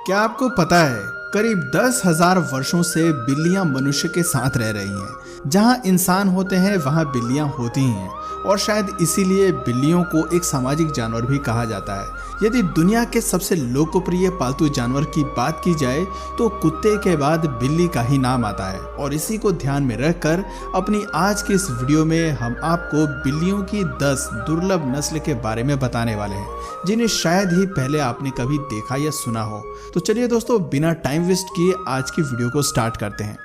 क्या आपको पता है करीब 10,000 वर्षों से बिल्लियां मनुष्य के साथ रह रही हैं। जहां इंसान होते हैं वहां बिल्लियां होती ही हैं और शायद इसीलिए बिल्लियों को एक सामाजिक जानवर भी कहा जाता है। यदि दुनिया के सबसे लोकप्रिय पालतू जानवर की बात की जाए तो कुत्ते के बाद बिल्ली का ही नाम आता है और इसी को ध्यान में रखकर अपनी आज की इस वीडियो में हम आपको बिल्लियों की 10 दुर्लभ नस्ल के बारे में बताने वाले हैं जिन्हें शायद ही पहले आपने कभी देखा या सुना हो। तो चलिए दोस्तों, बिना टाइम वेस्ट किए आज की वीडियो को स्टार्ट करते हैं।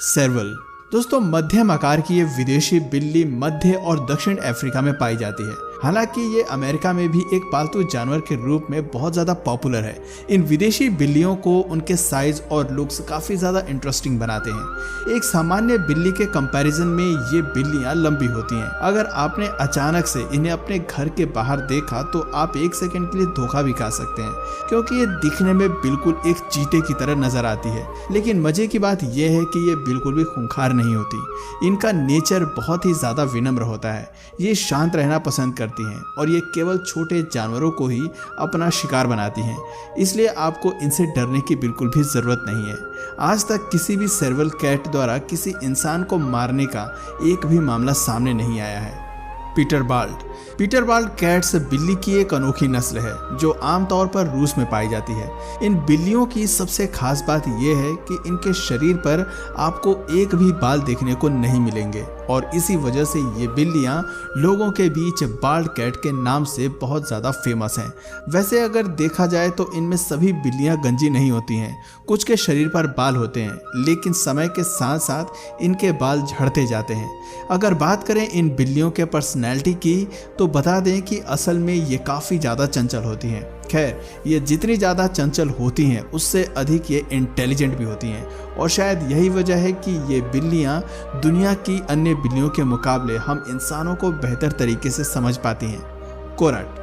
सेर्वल दोस्तों, मध्यम आकार की ये विदेशी बिल्ली मध्य और दक्षिण अफ्रीका में पाई जाती है। हालांकि ये अमेरिका में भी एक पालतू जानवर के रूप में बहुत ज़्यादा पॉपुलर है। इन विदेशी बिल्लियों को उनके साइज और लुक्स काफ़ी ज़्यादा इंटरेस्टिंग बनाते हैं। एक सामान्य बिल्ली के कंपैरिजन में ये बिल्लियाँ लंबी होती हैं। अगर आपने अचानक से इन्हें अपने घर के बाहर देखा तो आप एक सेकंड के लिए धोखा भी खा सकते हैं, क्योंकि ये दिखने में बिल्कुल एक चीते की तरह नजर आती है। लेकिन मजे की बात यह है कि ये बिल्कुल भी खूंखार नहीं होती। इनका नेचर बहुत ही ज़्यादा विनम्र होता है। ये शांत रहना पसंद करती हैं और ये केवल छोटे जानवरों को ही अपना शिकार बनाती हैं, इसलिए आपको इनसे डरने की बिल्कुल भी ज़रूरत नहीं है। आज तक किसी भी सेर्वल कैट द्वारा किसी इंसान को मारने का एक भी मामला सामने नहीं आया है। पीटरबाल्ड कैट्स बिल्ली की एक अनोखी नस्ल है जो आमतौर पर रूस में पाई जाती है। इन बिल्लियों की सबसे खास बात यह है कि इनके शरीर पर आपको एक भी बाल देखने को नहीं मिलेंगे और इसी वजह से ये बिल्लियां लोगों के बीच बाल्ड कैट के नाम से बहुत ज़्यादा फेमस हैं। वैसे अगर देखा जाए तो इनमें सभी बिल्लियां गंजी नहीं होती हैं। कुछ के शरीर पर बाल होते हैं, लेकिन समय के साथ साथ इनके बाल झड़ते जाते हैं। अगर बात करें इन बिल्लियों के पर्सनैलिटी की तो बता दें कि असल में ये काफ़ी ज़्यादा चंचल होती हैं। खैर, ये जितनी ज़्यादा चंचल होती हैं उससे अधिक ये इंटेलिजेंट भी होती हैं और शायद यही वजह है कि ये बिल्लियाँ दुनिया की अन्य बिल्लियों के मुकाबले हम इंसानों को बेहतर तरीके से समझ पाती हैं। कोरट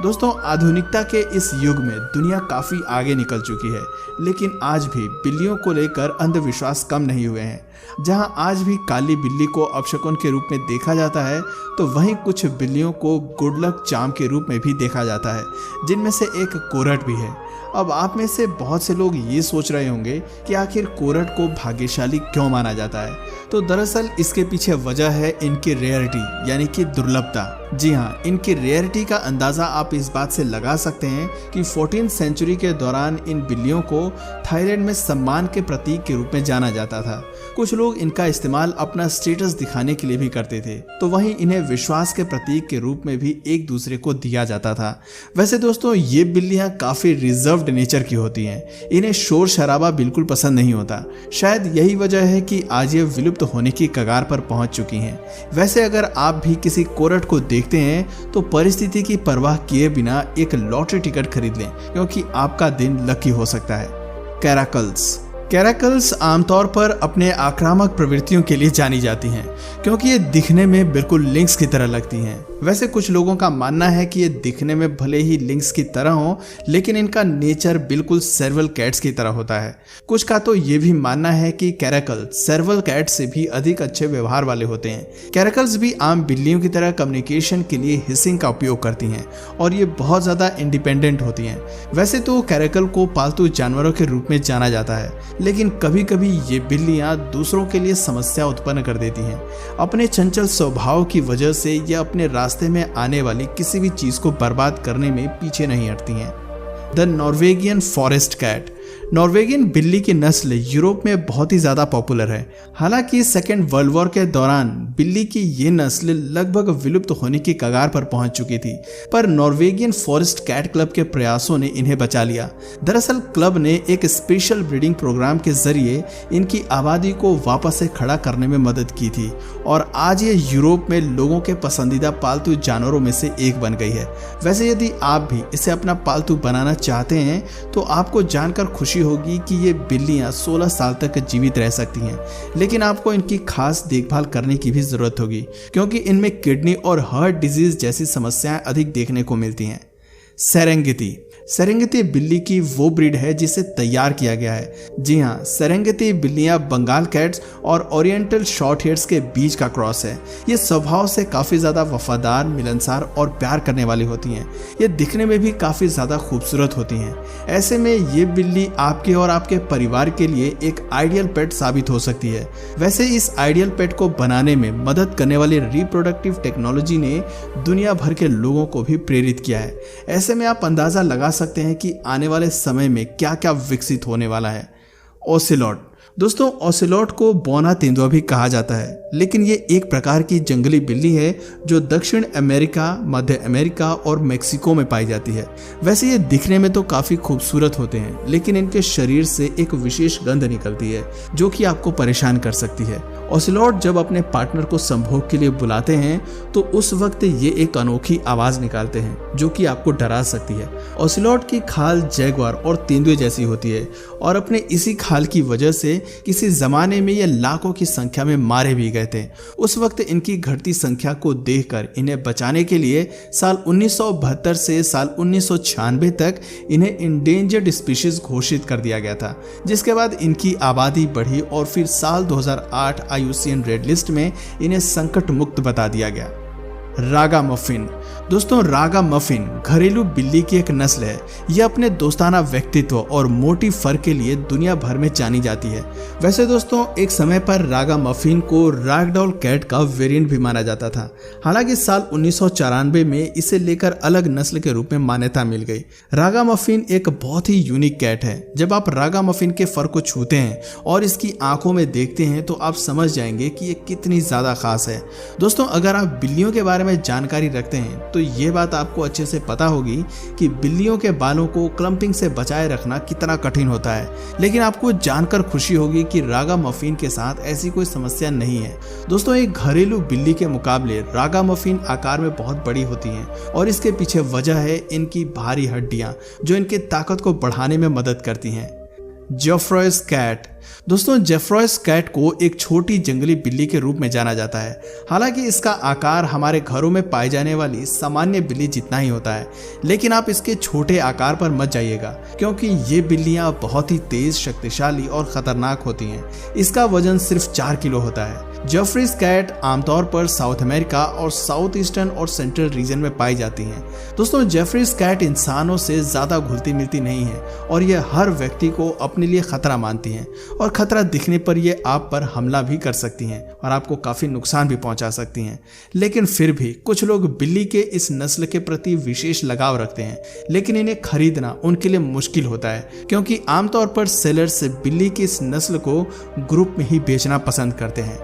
दोस्तों, आधुनिकता के इस युग में दुनिया काफ़ी आगे निकल चुकी है, लेकिन आज भी बिल्लियों को लेकर अंधविश्वास कम नहीं हुए हैं। जहां आज भी काली बिल्ली को अपशकुन के रूप में देखा जाता है, तो वहीं कुछ बिल्लियों को गुड लक चार्म के रूप में भी देखा जाता है, जिनमें से एक कोरट भी है। अब आप में से बहुत से लोग ये सोच रहे होंगे कि आखिर कोरट को भाग्यशाली क्यों माना जाता है। तो दरअसल इसके पीछे वजह है इनकी रेयरिटी यानी कि दुर्लभता। जी हाँ, इनकी रेयरिटी का अंदाज़ा आप इस बात से लगा सकते हैं कि 14वीं सेंचुरी के दौरान इन बिल्लियों को थाईलैंड में सम्मान के प्रतीक के रूप में जाना जाता था। कुछ लोग इनका इस्तेमाल अपना स्टेटस दिखाने के लिए भी करते थे, तो वहीं इन्हें विश्वास के प्रतीक के रूप में भी एक दूसरे को दिया जाता था। वैसे दोस्तों, ये बिल्लियाँ काफ़ी रिजर्व्ड नेचर की होती हैं। इन्हें शोर शराबा बिल्कुल पसंद नहीं होता। शायद यही वजह है कि आज ये विलुप्त होने की कगार पर पहुंच चुकी हैं। वैसे अगर आप भी किसी कोरट को देखते हैं तो परिस्थिति की परवाह किए बिना एक लॉटरी टिकट खरीद लें, क्योंकि आपका दिन लकी हो सकता है। कैराकल्स आमतौर पर अपने आक्रामक प्रवृत्तियों के लिए जानी जाती हैं, क्योंकि ये दिखने में बिल्कुल लिंक्स की तरह लगती हैं। वैसे कुछ लोगों का मानना है कि ये दिखने में भले ही लिंक्स की तरह हो, लेकिन इनका नेचर बिल्कुल सेर्वल कैट्स की तरह होता है। कुछ का तो ये भी मानना है कि कैराकल सेर्वल कैट से भी अधिक अच्छे व्यवहार वाले होते हैं। कैराकल्स भी आम बिल्लियों की तरह कम्युनिकेशन के लिए हिसिंग का उपयोग करती हैं और ये बहुत ज़्यादा इंडिपेंडेंट होती हैं। वैसे तो कैराकल को पालतू जानवरों के रूप में जाना जाता है, लेकिन कभी कभी ये बिल्लियाँ दूसरों के लिए समस्या उत्पन्न कर देती हैं। अपने चंचल स्वभाव की वजह से ये अपने रास्ते में आने वाली किसी भी चीज़ को बर्बाद करने में पीछे नहीं हटती हैं। The Norwegian forest cat Norwegian बिल्ली की नस्ल यूरोप में बहुत ही ज़्यादा पॉपुलर है। हालांकि सेकेंड वर्ल्ड वॉर के दौरान बिल्ली की ये नस्ल लगभग विलुप्त होने की कगार पर पहुंच चुकी थी, पर नॉर्वेगियन फॉरेस्ट कैट क्लब के प्रयासों ने इन्हें बचा लिया। दरअसल क्लब ने एक स्पेशल ब्रीडिंग प्रोग्राम के जरिए इनकी आबादी को वापस से खड़ा करने में मदद की थी और आज ये यूरोप में लोगों के पसंदीदा पालतू जानवरों में से एक बन गई है। वैसे यदि आप भी इसे अपना पालतू बनाना चाहते हैं तो आपको जानकर खुशी होगी कि ये बिल्लियां 16 साल तक जीवित रह सकती हैं, लेकिन आपको इनकी खास देखभाल करने की भी जरूरत होगी, क्योंकि इनमें किडनी और हार्ट डिजीज जैसी समस्याएं अधिक देखने को मिलती हैं। सेरेंगेती सेरेंगेटी बिल्ली की वो ब्रीड है जिसे तैयार किया गया है। जी हाँ, सेरेंगेटी बिल्लियां बंगाल कैट्स और ओरिएंटल शॉर्ट हेयर्स के बीच का क्रॉस है। ये स्वभाव से काफी ज्यादा वफादार, मिलनसार और प्यार करने वाली होती हैं। ये दिखने में भी काफी ज्यादा खूबसूरत होती हैं। ऐसे में ये बिल्ली आपके और आपके परिवार के लिए एक आइडियल पेट साबित हो सकती है। वैसे इस आइडियल पेट को बनाने में मदद करने वाली रिप्रोडक्टिव टेक्नोलॉजी ने दुनिया भर के लोगों को भी प्रेरित किया है। ऐसे में आप अंदाजा लगा सकते हैं कि आने वाले समय में क्या क्या विकसित होने वाला है। ओसेलॉट। दोस्तों, ओसेलॉट को बौना तेंदुआ भी कहा जाता है, लेकिन ये एक प्रकार की जंगली बिल्ली है जो दक्षिण अमेरिका, मध्य अमेरिका और मेक्सिको में पाई जाती है। वैसे ये दिखने में तो काफी खूबसूरत होते हैं, लेकिन इनके शरीर से एक विशेष गंध निकलती है जो कि आपको परेशान कर सकती है। ओसेलॉट जब अपने पार्टनर को संभोग के लिए बुलाते हैं तो उस वक्त ये एक अनोखी आवाज निकालते हैं जो कि आपको डरा सकती है। ओसेलॉट की खाल जैगुआर और तेंदुए जैसी होती है और अपने इसी खाल की वजह से किसी जमाने में ये लाखों की संख्या में मारे भी गए थे। उस वक्त इनकी घटती संख्या को देखकर इन्हें बचाने के लिए साल 1972 से साल 1996 तक इन्हें इंडेंजर्ड स्पीशीज घोषित कर दिया गया था, जिसके बाद इनकी आबादी बढ़ी और फिर साल 2008 IUCN रेड लिस्ट में इन्हें संकट मुक्त बता दिया गया। रागामफिन। दोस्तों, रागामफिन घरेलू बिल्ली की एक नस्ल है। यह अपने दोस्ताना व्यक्तित्व और मोटी फर के लिए दुनिया भर में जानी जाती है। वैसे दोस्तों, एक समय पर रागामफिन को रैगडॉल कैट का वेरिएंट भी माना जाता था। हालांकि साल 1994 में इसे लेकर अलग नस्ल के रूप में मान्यता मिल गई। रागामफिन एक बहुत ही यूनिक कैट है। जब आप रागामफिन के फर को छूते हैं और इसकी आंखों में देखते हैं तो आप समझ जाएंगे कि ये कितनी ज्यादा खास है। दोस्तों, अगर आप बिल्लियों के बारे में जानकारी रखते हैं तो ये बात आपको अच्छे से पता होगी कि बिल्लियों के बालों को क्लंपिंग से बचाए रखना कितना कठिन होता है। लेकिन आपको जानकर खुशी होगी कि रागामफिन के साथ ऐसी कोई समस्या नहीं है। दोस्तों, एक घरेलू बिल्ली के मुकाबले रागामफिन आकार में बहुत बड़ी होती हैं और इसके पीछे वजह है इनकी भारी हड्डियां जो इनकी ताकत को बढ़ाने में मदद करती हैं। जेफ्रॉयस कैट। दोस्तों, जेफ्रॉयस कैट को एक छोटी जंगली बिल्ली के रूप में जाना जाता है। हालांकि इसका आकार हमारे घरों में पाई जाने वाली सामान्य बिल्ली जितना ही होता है, लेकिन आप इसके छोटे आकार पर मत जाइएगा क्योंकि ये बिल्लियां बहुत ही तेज, शक्तिशाली और खतरनाक होती हैं। इसका वजन सिर्फ 4 किलो होता है। जेफ्रॉयस कैट आमतौर पर साउथ अमेरिका और साउथ ईस्टर्न और सेंट्रल रीजन में पाई जाती हैं। दोस्तों, जेफ्रॉयस कैट इंसानों से ज्यादा घुलती मिलती नहीं है और यह हर व्यक्ति को अपने लिए खतरा मानती हैं और खतरा दिखने पर ये आप पर हमला भी कर सकती हैं और आपको काफी नुकसान भी पहुंचा सकती हैं। लेकिन फिर भी कुछ लोग बिल्ली के इस नस्ल के प्रति विशेष लगाव रखते हैं, लेकिन इन्हें खरीदना उनके लिए मुश्किल होता है क्योंकि आमतौर पर सेलर्स बिल्ली की इस नस्ल को ग्रुप में ही बेचना पसंद करते हैं।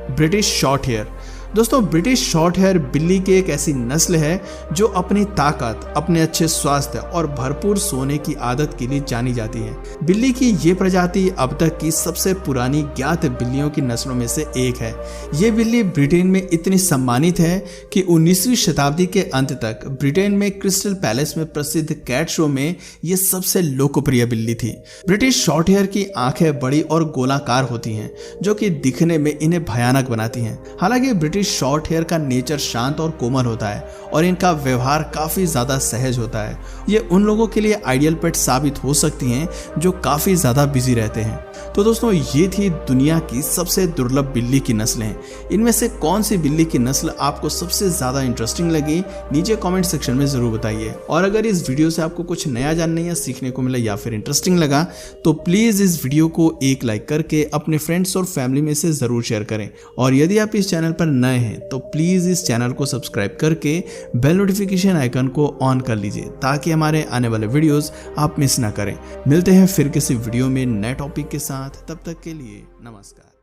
British shorthair. दोस्तों, ब्रिटिश शॉर्ट हेयर बिल्ली की एक ऐसी नस्ल है जो अपनी ताकत, अपने अच्छे स्वास्थ्य और भरपूर सोने की आदत के लिए जानी जाती है। बिल्ली की ये प्रजाति अब तक की सबसे पुरानी ज्ञात बिल्लियों की नस्लों में से एक है। ये बिल्ली ब्रिटेन में इतनी सम्मानित है कि 19वीं शताब्दी के अंत तक ब्रिटेन में क्रिस्टल पैलेस में प्रसिद्ध कैट शो में ये सबसे लोकप्रिय बिल्ली थी। ब्रिटिश शॉर्ट हेयर की आंखें बड़ी और गोलाकार होती हैं जो कि दिखने में इन्हें भयानक बनाती हैं। हालांकि ब्रिटिश शॉर्ट हेयर का नेचर शांत और कोमल होता है और इनका व्यवहार काफी ज्यादा सहज होता है। ये उन लोगों के लिए आइडियल पेट साबित हो सकती हैं जो काफी ज्यादा बिजी रहते हैं। तो दोस्तों, ये थी दुनिया की सबसे दुर्लभ बिल्ली की नस्लें। इनमें से कौन सी बिल्ली की नस्ल आपको सबसे ज्यादा इंटरेस्टिंग लगी, नीचे कमेंट सेक्शन में जरूर बताइए। और अगर इस वीडियो से आपको कुछ नया जानने या सीखने को मिला या फिर इंटरेस्टिंग लगा तो प्लीज इस वीडियो को एक लाइक करके अपने फ्रेंड्स और फैमिली में से जरूर शेयर करें। और यदि आप इस चैनल पर नए हैं तो प्लीज इस चैनल को सब्सक्राइब करके बेल नोटिफिकेशन आइकन को ऑन कर लीजिए ताकि हमारे आने वाले वीडियोस आप मिस ना करें। मिलते हैं फिर किसी वीडियो में नए टॉपिक के साथ, तब तक के लिए नमस्कार।